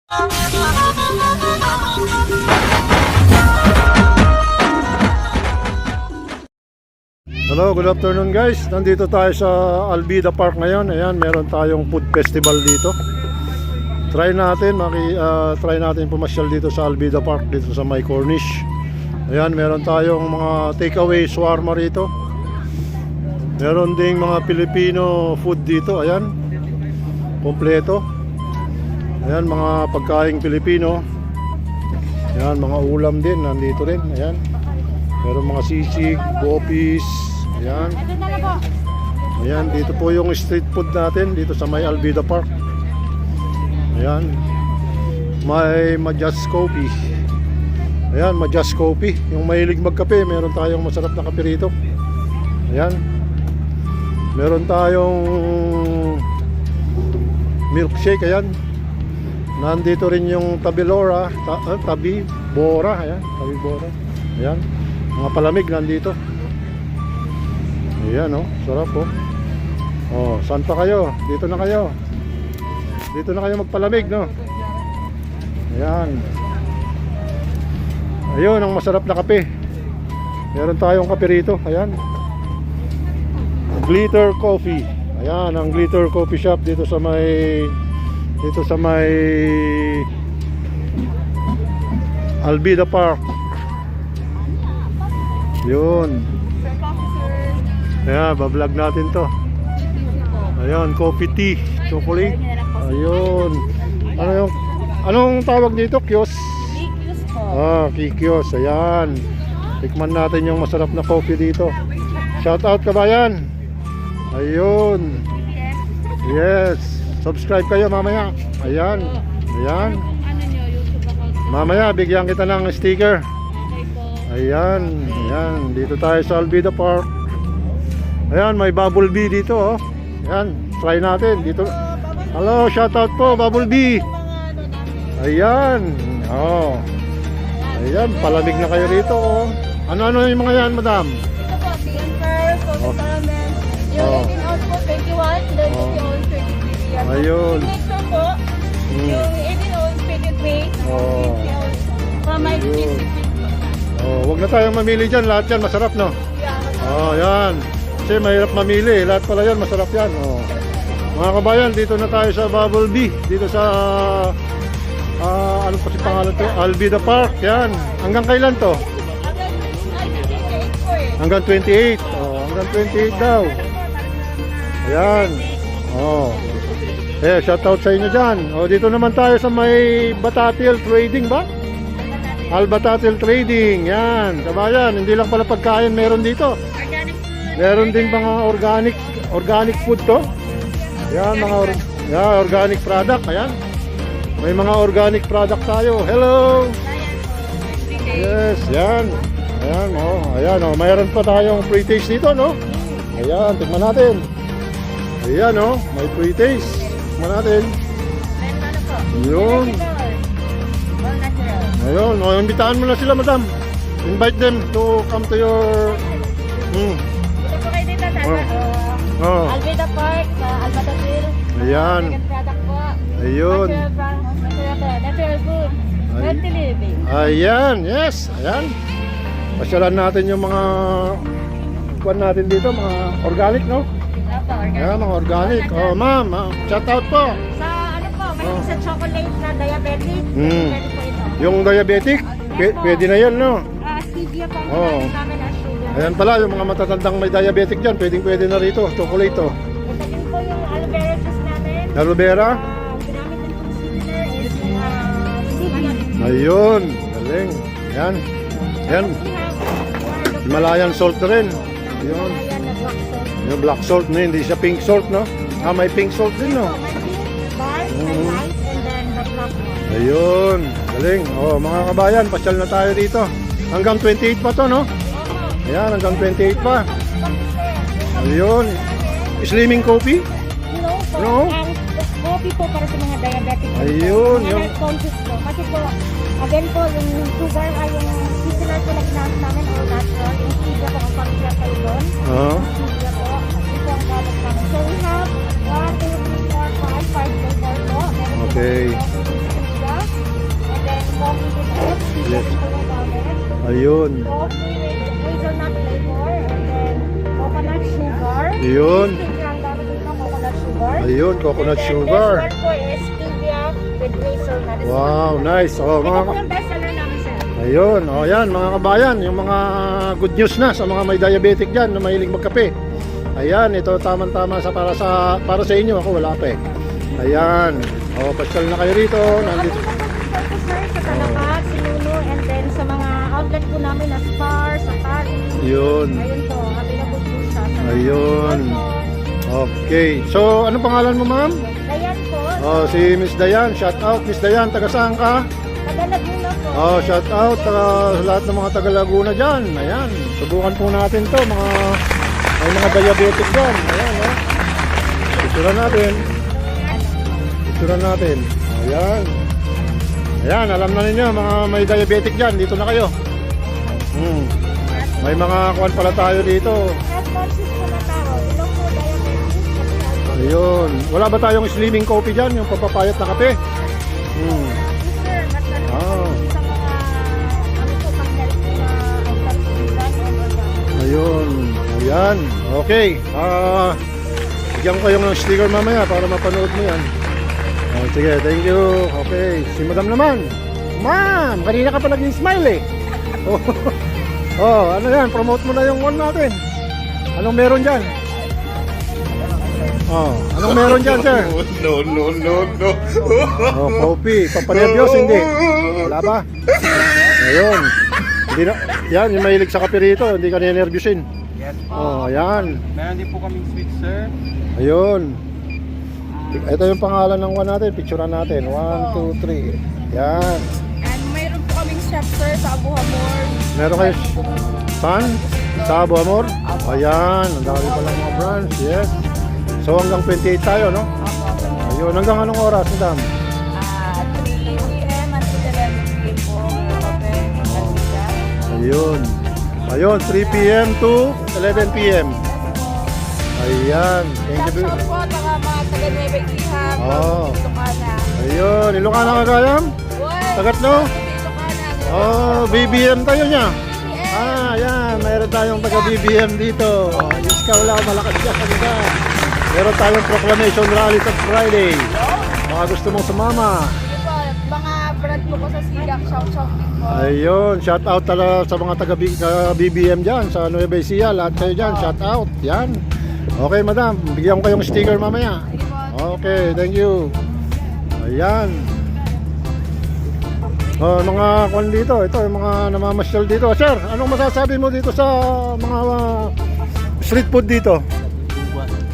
Hello, good afternoon guys. Nandito tayo sa Albida Park ngayon. Ayan, meron tayong food festival dito. Try natin pumasyal dito sa Albida Park, dito sa May Cornish. Ayan, meron tayong mga takeaway shawarma rito. Meron ding mga Filipino food dito. Ayan, kompleto. Ayan, mga pagkaing Pilipino. Ayan, mga ulam din nandito rin. Ayan, meron mga sisig, bopis. Ayan. Ayan, dito po yung street food natin dito sa May Albida Park. Ayan, may Majas Coffee. Ayan, Majas Coffee. Yung mahilig magkape, meron tayong masarap na kape rito. Ayan, meron tayong milkshake. Ayan, nandito rin yung Tabibora. Ayan, Tabibora. Ayan, mga palamig nandito. Ayan, oh, sarap po. Oh, saan pa kayo? Dito na kayo. Dito na kayo magpalamig, no? Ayan. Ayun, ang masarap na kape. Meron tayong kape rito. Ayan, Glitter Coffee. Ayan, ang Glitter Coffee Shop dito sa may Albida Park. Yun. Ayan, bablog natin to. Ayan, coffee tea, chocolate. Ayun. Anong tawag dito? Kiosk? Kikios po. Kikios. Ayan. Tikman natin yung masarap na coffee dito. Shout out kabayan. Ayun. Yes. Subscribe kayo mamaya. Ayan. Ayan. Mamaya bigyan kita ng sticker. Ayan. Ayan. Dito tayo sa Albida Park. Ayan, may Bumblebee dito, oh. Ayan, try natin dito. Hello, shout out po, Bumblebee. Ayan. Oh. Ayan, palamig na kayo rito, oh. Ano yung mga yan, madam? Ito po, Tianfer, Coffee Ramen. Yung 18 ounce po, 21. Then 20 ounce, 23. Ayun. Mixer po, yung 18 ounce, 23. 50 ounce. From my specific. Oh, wag na tayong mamili dyan. Lahat yan masarap, no? Yeah. Oh, yan. Kasi mahirap mamili. Lahat pala yan, masarap yan. Oh. Mga kabayan, dito na tayo sa Bumblebee. Dito sa ano pa si pangalan to? Albida Park. Yan. Hanggang kailan to? Hanggang 28. Oh, hanggang 28 daw. Ayan. Oh. Shoutout sa inyo dyan. Oh, dito naman tayo sa may Batatil Trading ba? Albatatil Trading. Yan. Kabayan, hindi lang pala pagkain meron dito. Meron din mga organic food to. Yan, mga organic product. Ayan. May mga organic product tayo. Hello. Yes, yan. Ayan, oh. Ayan, oh. Mayroon pa tayong free taste dito, no? Ayan, tignan natin. Ayan, oh. May free taste. Tignan natin. Yun. Ayun, oh. Imbitahan mo na sila, madam. Invite them to come to your... Albida Park, Albatatil. Ayan. Product po. Ayun. Natural food. Healthy living. Ayan, yes. Ayan. Pasyalan natin yung mga kuwan natin dito, mga organic, no? Ayan, mga organic. Oh, ma'am, shout out po. Sa ano po, may sa chocolate na diabetic. Pwede po ito. Yung diabetic, pwede na yan, no? Stevia po ang Oh. namin as sugar. Ayan pala, yung mga matatandang may diabetic dyan, pwede na rito, chocolate to. Ito din po yung aloe vera juice namin. Aloe vera? Ginamit din po sweetener is stevia. Ayun, galing. Ayan. Ayan, Himalayan salt na rin. Ayun. Ayan na black salt. Yung black salt na, hindi siya pink salt, no? May pink salt din, no? May pink bar, may white, and then the black one. Ayun, galing. Oh, mga kabayan, pasyal na tayo dito. Hanggang 28 pa to, no? Ayan, hanggang 28 pa. Ayun. Slimming coffee? No? No? Ang coffee po para sa mga diabetic. Ayun, Mga yung... health conscious po. Kasi po, again po, yung sugar ay yung seasonal po na ginamit namin or natural. Yung stevia po ang pamilya kayo doon. Stevia po. Ito ang gamit namin. So we have 1, 2, 3, 4, 5 flavor po. Meron Okay. po stevia. Ayun. Coffee with hazelnut flavor. And then coconut sugar. Ayun. Ang dami din ng coconut sugar. Ayun, coconut And then sugar. this one po is stevia with hazelnut. Wow, nice. Oh, Ito mga po yung bestseller namin, sir. ayun, oh yan mga kabayan, yung mga good news na sa mga may diabetic diyan na mahilig magkape. Ayan, ito tamang-tama para sa inyo, ako wala pa eh. Ayan. Oh, pasyal na kayo rito. Nandito. Ito sir, sa Talabat, Sinuno, and then sa mga outlet po namin na Spar, Sakari. Yun. Ayun po, available po siya. Ayun. Okay. So, anong pangalan mo, ma'am? Dayan po. Oh, si Miss Dayan. Shout out, Miss Dayan. Taga saan ka? Taga Laguna po. Oh, shout out sa lahat ng mga taga Laguna diyan. Ayan. Subukan po natin 'to, may mga diabetic diyan. Ayan, oh. Picturean natin. Picturean natin. Ayan. Ayan, alam na ninyo mga may diabetic diyan, dito na kayo. May mga kuwan pala tayo dito. Health conscious po na tao. Ilong po, diabetes. Ayun. Wala ba tayong slimming coffee diyan, yung papapayat na kape? Sir, nagkaroon Ah. sa mga ano po, pang-health na items nila, and Ayun. Ayan. Okay. Bigyan ko kayong ng sticker mamaya para mapanood mo yan. Oh, sige, thank you. Okay. Si madam naman. Ma'am, kanina ka pa nag-smile eh. Oh, oh, ano yan? Promote mo na yung one natin. Anong meron dyan? Oh, anong meron dyan, sir? No. Oh, coffee. Papanervyos, hindi. Wala ba? Ayun. Hindi na, yan, yung mahilig sa kape rito, hindi ka ninervyusin. Yes. Oh, ayan. Meron din po kaming sweet, sir. Ayun. Ito yung pangalan ng one natin. Picturean natin. 1, 2, 3. Yan. And mayroon po kaming chef, sir, sa Abu Hamor. Meron kayo saan? Sa Abu Amor? Ayan. Ang dami palang mga branch. Yes. So hanggang 28 tayo, no? Ayun. Hanggang anong oras, madam? 3 p.m. until 11 p.m. po. Ayun. Ayun. 3 p.m. to 11 p.m. Ayan. Thank you. Shout po, mga taga Nueva Ecija, Oh. Ilocana. Ayun. Ilocana kagayam? Tagatlo? Ilocana. Oh, BBM tayo niya. Ayan, mayroon tayong taga BBM dito. Diyos ka, wala malakas siya kanina. Meron tayong proclamation rally sa Friday. Mga gusto mong sumama. Mga brand po ko sa Sidak, shout din po. Ayun, shout out talaga sa mga taga BBM dyan, sa Nueva Ecija. Lahat kayo dyan, shout out. Yan. Okay, madam, bigyan ko kayong sticker mamaya. Okay, thank you. Ayan. Oh, mga kwan dito, ito yung mga namamasyal dito. Sir, anong masasabi mo dito sa mga street food dito?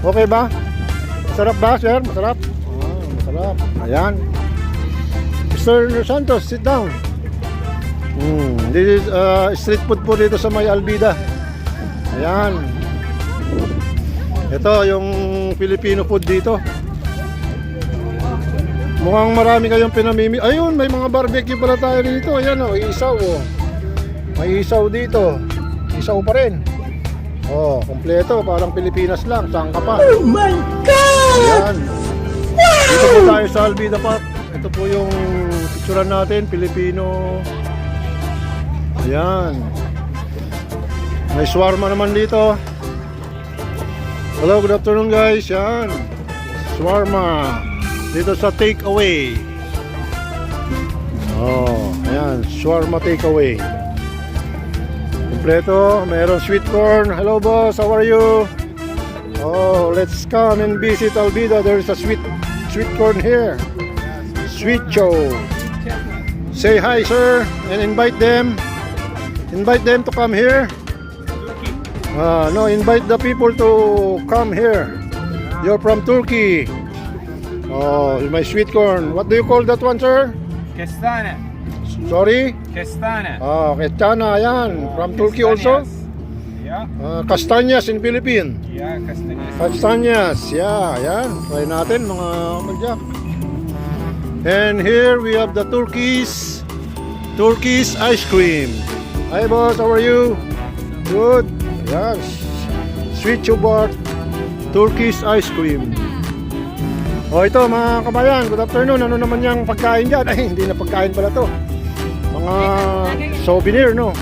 Okay ba? Masarap ba, sir? Masarap? Oh, masarap. Ayan. Mr. Santos, sit down. This is street food po dito sa may Albida. Ayan. Ito yung Filipino food dito. Mukhang marami kayong pinamimi. Ayun, may mga barbecue pala tayo dito. Ayan o, isaw o. May isaw dito. Isaw pa rin. Oh, kompleto. Parang Pilipinas lang. Saan ka pa? Oh my God! Ayan. Dito po tayo sa Albida Park. Ito po yung picturean natin. Pilipino. Ayan. May shawarma naman dito. Hello, good afternoon guys. Yan. Shawarma. Dito sa takeaway. Oh, ayan, shawarma takeaway. Kompleto, mayroon sweet corn. Hello boss, how are you? Oh, let's come and visit Albida. There's a sweet corn here. Sweet show. Say hi sir and invite them. Invite them to come here. No, invite the people to come here. You're from Turkey. Oh, my sweet corn. What do you call that one, sir? Kestane. Sorry? Kestane. Oh, Kestana, yan. From Turkey also? Yeah. Castañas in Philippines. Yeah, Castañas. Castañas, yeah, yan. Try natin mga magyak. And here we have the Turkish ice cream. Hi boss, how are you? Good. Yes. Sweet Chubart Turkish ice cream. O ito mga kabayan, good afternoon. Ano naman yung pagkain dyan? Ay, hindi na pagkain pala to. Mga souvenir, no?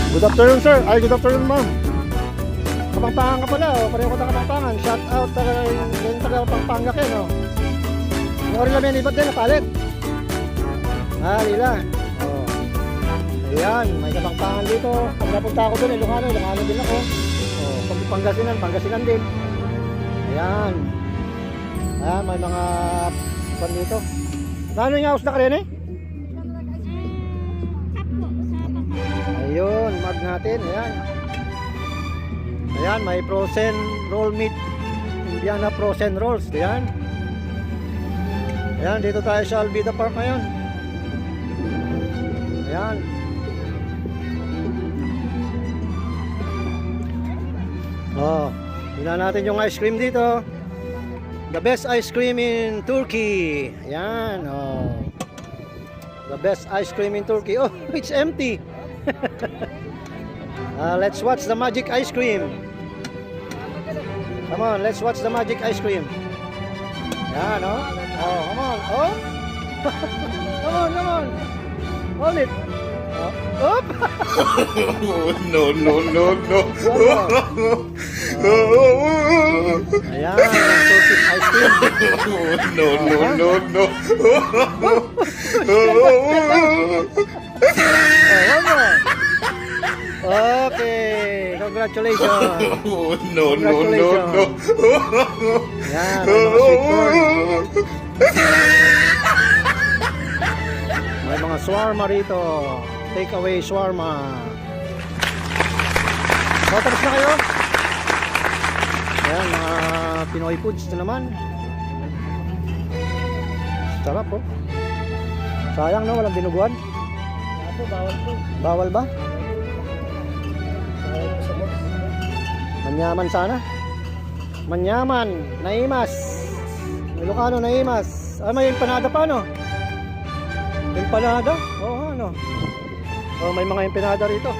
Good afternoon, sir. Ay, good afternoon, ma'am. Kapampangan ka pala, oh. Pareho ko na Kapampangan. Shout out yung taga Pampanga kayo, no? Yung orila may libat din, napalit. Ah, lila. Oh. Ayan, may Kapampangan dito. Pag napunta ako doon, Ilocano din ako. Oh, pag Pangasinan din. Ayan. Ayan, may mga pan dito. Ano yung house na ka rin eh? Ayun, mag natin. Ayan. Ayan, may frozen roll meat. Indiana frozen rolls. Ayan. Ayan, dito tayo sa Alvida Park ngayon. Ayan. Oh, tingnan natin yung ice cream dito. The best ice cream in Turkey. Ayan, oh. The best ice cream in Turkey. Oh, it's empty. Let's watch the magic ice cream. Come on, let's watch the magic ice cream. Ayan, oh. Oh, come on. Oh. Come on. Hold it. Oh. Up. No. Ayan, ang Turkish ice cream. No. Okay, congratulations. No. Yan, may mga sweet corn. May mga shawarma rito. Take away shawarma. So, tapos na kayo? Ayan, mga Pinoy foods na naman. Sarap po. Sayang no, walang dinuguan. Bawal po. Bawal ba? Manyaman sana. Manyaman, naimas. Ilocano, naimas. Ah, may empanada pa, no? Empanada? Oo, ano? Oh, may mga empanada rito.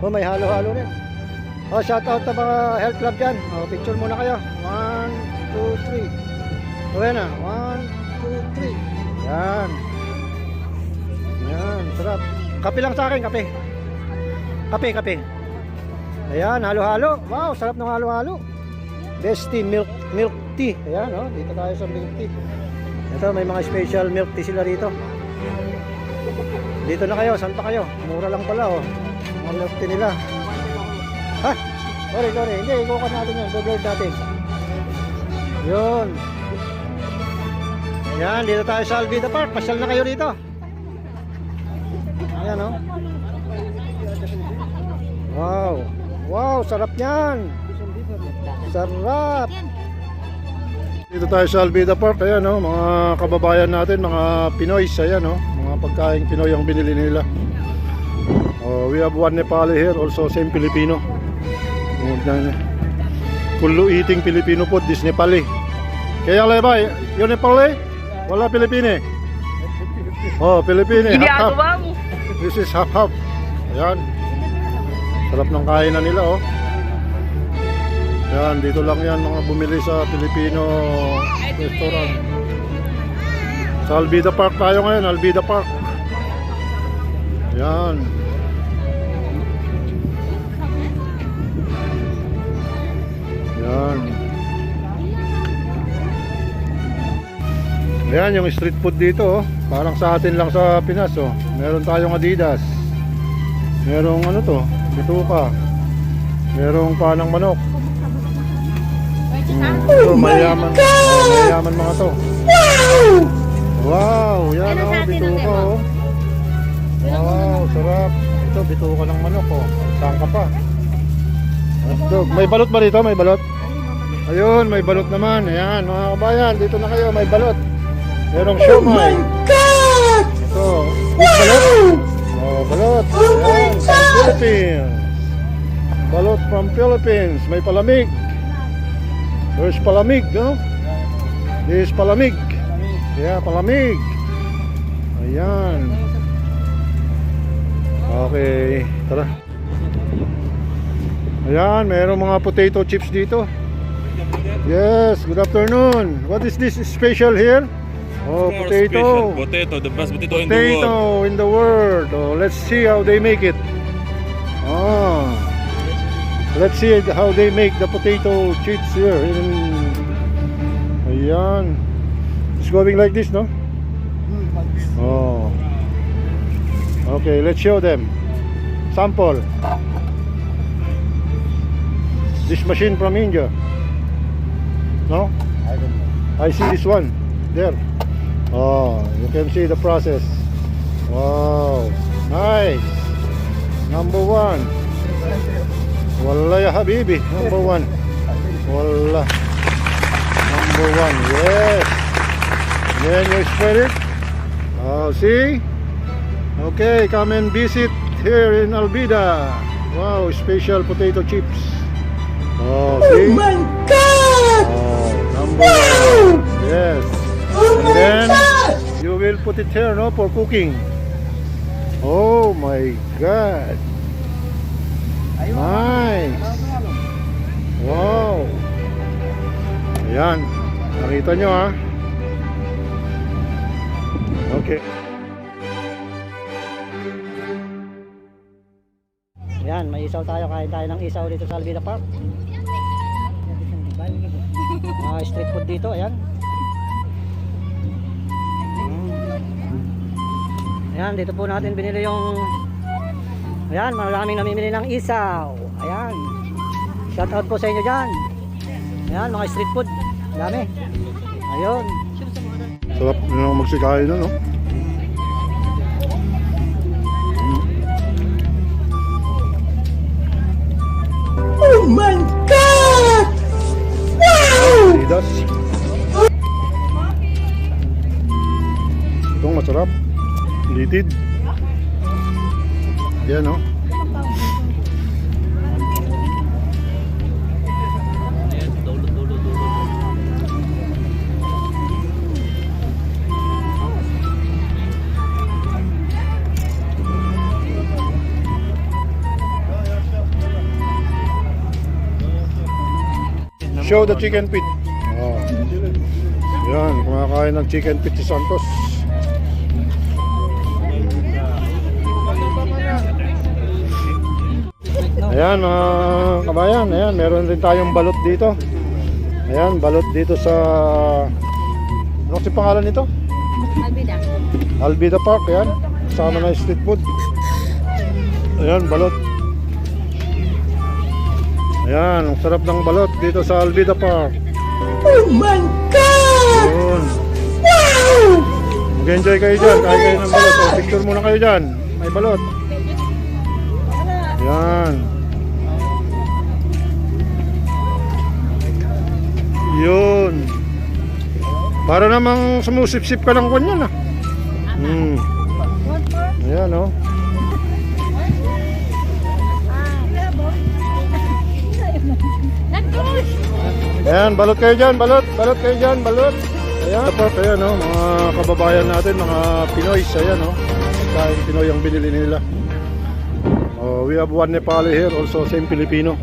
Oh, may halo-halo rin. Oh, shout out sa mga health club dyan. Oh, picture muna kayo. 1, 2, 3. Okay na. 1, 2, 3. Yan. Yan, sarap. Kape lang sa akin, kape. Kape. Ayan, halo-halo. Wow, sarap ng halo-halo. Best tea, milk tea. Ayan, oh, dito tayo sa milk tea. Ito, may mga special milk tea sila rito. Dito na kayo, saan pa kayo? Mura lang pala, oh. Mga milk tea nila. Ha? Sorry. Hindi, ikukan natin yan. Go-blurred natin. Yun. Ayan, dito tayo sa Alvida Park. Pasyal na kayo dito. Ayan, oh. Wow, sarap yan. Sarap. Dito tayo sa Alvida Park. Ayan, oh, mga kababayan natin, mga Pinoys. Ayan, oh, mga pagkain Pinoy ang binili nila. We have one Nepali here, also same Filipino. Kullu eating Filipino food, this Nepali. Kaya ba, yung Nepali? Wala Pilipine. Oh, Pilipine. Half. This is half. Ayan. Sarap ng kainan nila, oh. Yan, dito lang yan mga bumili sa Filipino restaurant. Sa Alvida Park tayo ngayon, Alvida Park. Yan. Yan. Yan yung street food dito, oh. Parang sa atin lang sa Pinas, oh. Meron tayong Adidas. Merong ano to, bituka. Merong panang manok. So, mayaman mga to. Wow, yan, oh, bituka, oh. Wow, sarap. Ito, bituka ng manok, oh. Saan ka pa? Ito, may balot ba dito? May balot? Ayun, may balot naman. Ayan, mga kabayan, dito na kayo, may balot. Merong siomay. Ito, balot. Oh, balot. Ayan, from Philippines. Balot from Philippines. May palamig. There's palamig, no? This is palamig. Yeah, palamig. Ayan. Okay, tara. Ayan, mayroong mga potato chips dito. Yes, good afternoon. What is this special here? Oh, More potato. special. Potato, the best potato in the world. Potato in the world. Oh, let's see how they make it. Ah. Let's see how they make the potato chips here. Ayan. It's going like this, no? Oh. Okay, let's show them. Sample. This machine from India. No? I don't know. I see this one. There. Oh, you can see the process. Wow. Nice. Number one. Wallah ya habibi. Number one. Wallah. Number one. Yes. Then you spread it. Oh, see? Okay, come and visit here in Albida. Wow, special potato chips. Oh, see? my God! Oh, number one. Yes. And then you will put it here, no, for cooking. Oh my God. Nice. Wow. Ayan. Nakita nyo, ha? Okay. Ayan, may isaw tayo. Kain tayo ng isaw dito sa Albida Park. Mga street food dito, ayan. Ayan, dito po natin binili yung... Ayan, maraming namimili ng isaw. Ayan. Shout out po sa inyo dyan. Ayan, mga street food. Dami. Ayun. Sarap na magsikain na, no? Oh my God! Wow! Lidas. Itong masarap. Litid. Yan, no? Show the chicken feet. Oh. Yan, kumakain ng chicken feet si Santos. Ayan mga kabayan, ayan, meron din tayong balot dito. Ayan, balot dito sa... Ano si pangalan nito? Albida. Albida Park, ayan. Kasama na yung street food. Ayan, balot. Ayan, ang sarap ng balot dito sa Albida Park. Oh my God! Yun. Wow! Mag-enjoy kayo dyan, kain kayo ng balot. O, picture muna kayo dyan. May balot. Yan. Yun. Para namang sumusip-sip ka ng kanyan, ah. Ayan, oh. Ayan, balot kayo dyan, balot. Balot kayo dyan, balot. Ayan, support, ayan, oh. Mga kababayan natin, mga Pinoy, ayan, oh. Kain Pinoy ang binili nila. We have one Nepali here, also same Filipino.